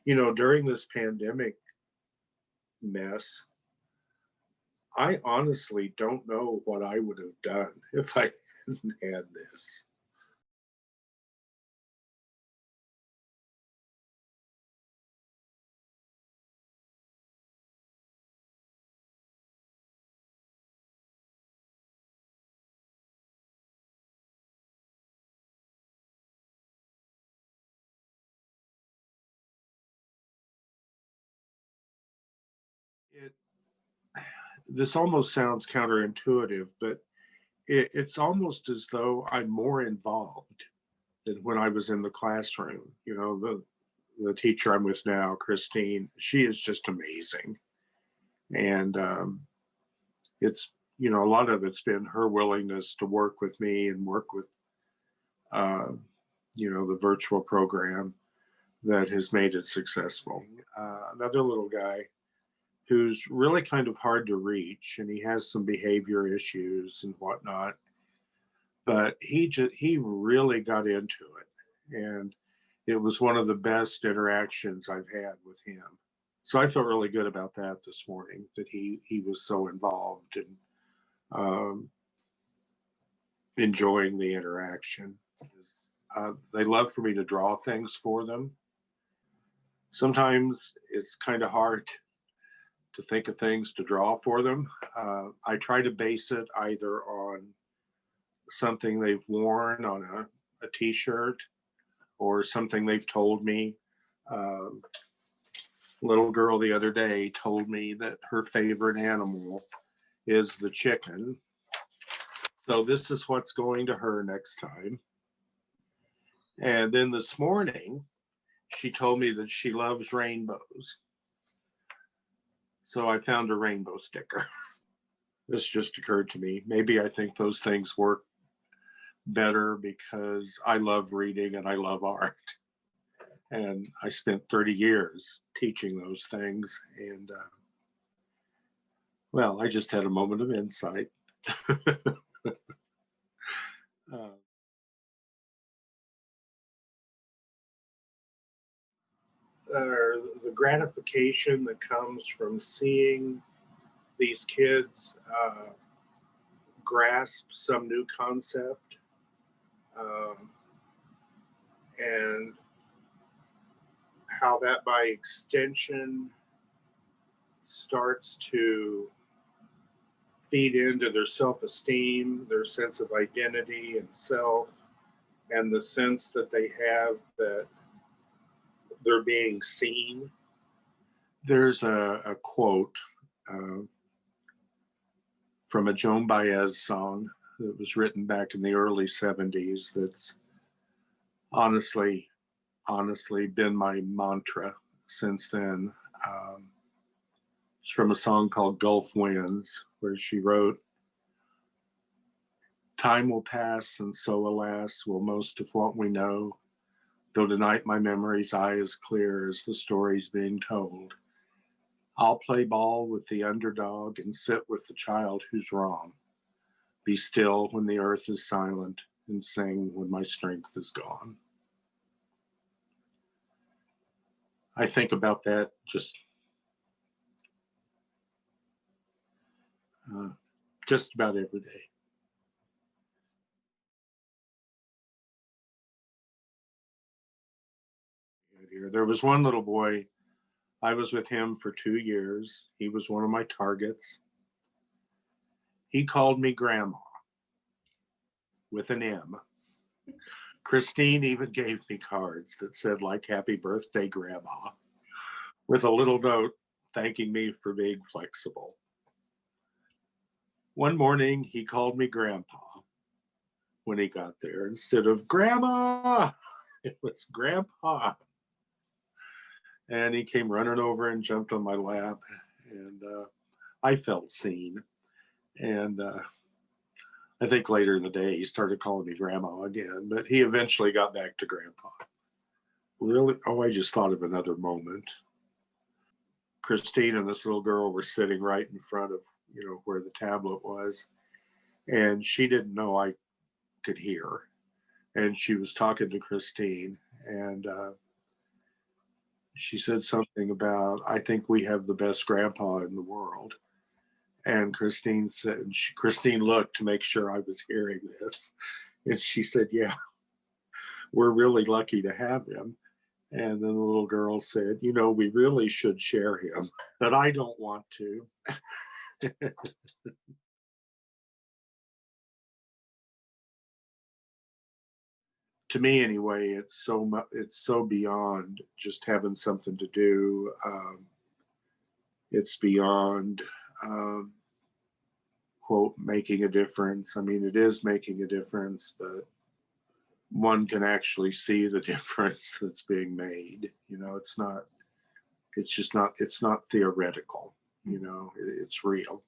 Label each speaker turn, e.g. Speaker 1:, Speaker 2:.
Speaker 1: During this pandemic mess, I honestly don't know what I would have done if I hadn't had this. It This almost sounds counterintuitive, but it's almost as though I'm more involved than when I was in the classroom. The teacher I'm with now, Christine, she is just amazing, and it's a lot of it's been her willingness to work with me and work with uh, the virtual program that has made it successful. Another little guy who's really kind of hard to reach, and he has some behavior issues and whatnot, but he really got into it, and it was one of the best interactions I've had with him. So I felt really good about that this morning, that he was so involved and um, enjoying the interaction. They love for me to draw things for them. Sometimes it's kind of hard to think of things to draw for them. I try to base it either on something they've worn on a t-shirt or something they've told me. Um, Little girl the other day told me that her favorite animal is the chicken. So this is what's going to her next time. And then this morning, she told me that she loves rainbows. So I found a rainbow sticker. This just occurred to me. Maybe I think those things work better because I love reading and I love art. And I spent 30 years teaching those things. And well, I just had a moment of insight. uh, the gratification that comes from seeing these kids grasp some new concept, um, and how that by extension starts to feed into their self-esteem, their sense of identity and self, and the sense that they have that they're being seen. There's a quote uh, from a Joan Baez song that was written back in the early 70s that's honestly, honestly been my mantra since then. It's from a song called Gulf Winds, where she wrote, "Time will pass, and so, alas, will most of what we know. Though tonight my memory's eye is clear as the story's being told. I'll play ball with the underdog and sit with the child who's wrong. Be still when the earth is silent and sing when my strength is gone." I think about that uh, just about every day. There was one little boy, I was with him for 2 years. He was one of my targets. He called me grandma with an M. Christine even gave me cards that said, like, "Happy birthday, grandma," with a little note thanking me for being flexible. One morning, he called me grandpa when he got there. Instead of grandma, it was grandpa. And he came running over and jumped on my lap. And I felt seen. And I think later in the day, he started calling me grandma again, but he eventually got back to grandpa. Really? Oh, I just thought of another moment. Christine and this little girl were sitting right in front of, where the tablet was. And she didn't know I could hear. And she was talking to Christine. And She said something about, I think we have the best grandpa in the world. And Christine said, Christine looked to make sure I was hearing this. And she said, yeah, we're really lucky to have him. And then the little girl said, we really should share him, but I don't want to. To me, anyway, it's so much, it's so beyond just having something to do. It's beyond, um, quote, making a difference. I mean, it is making a difference, but one can actually see the difference that's being made. It's not, it's just not, it's not theoretical, it's real.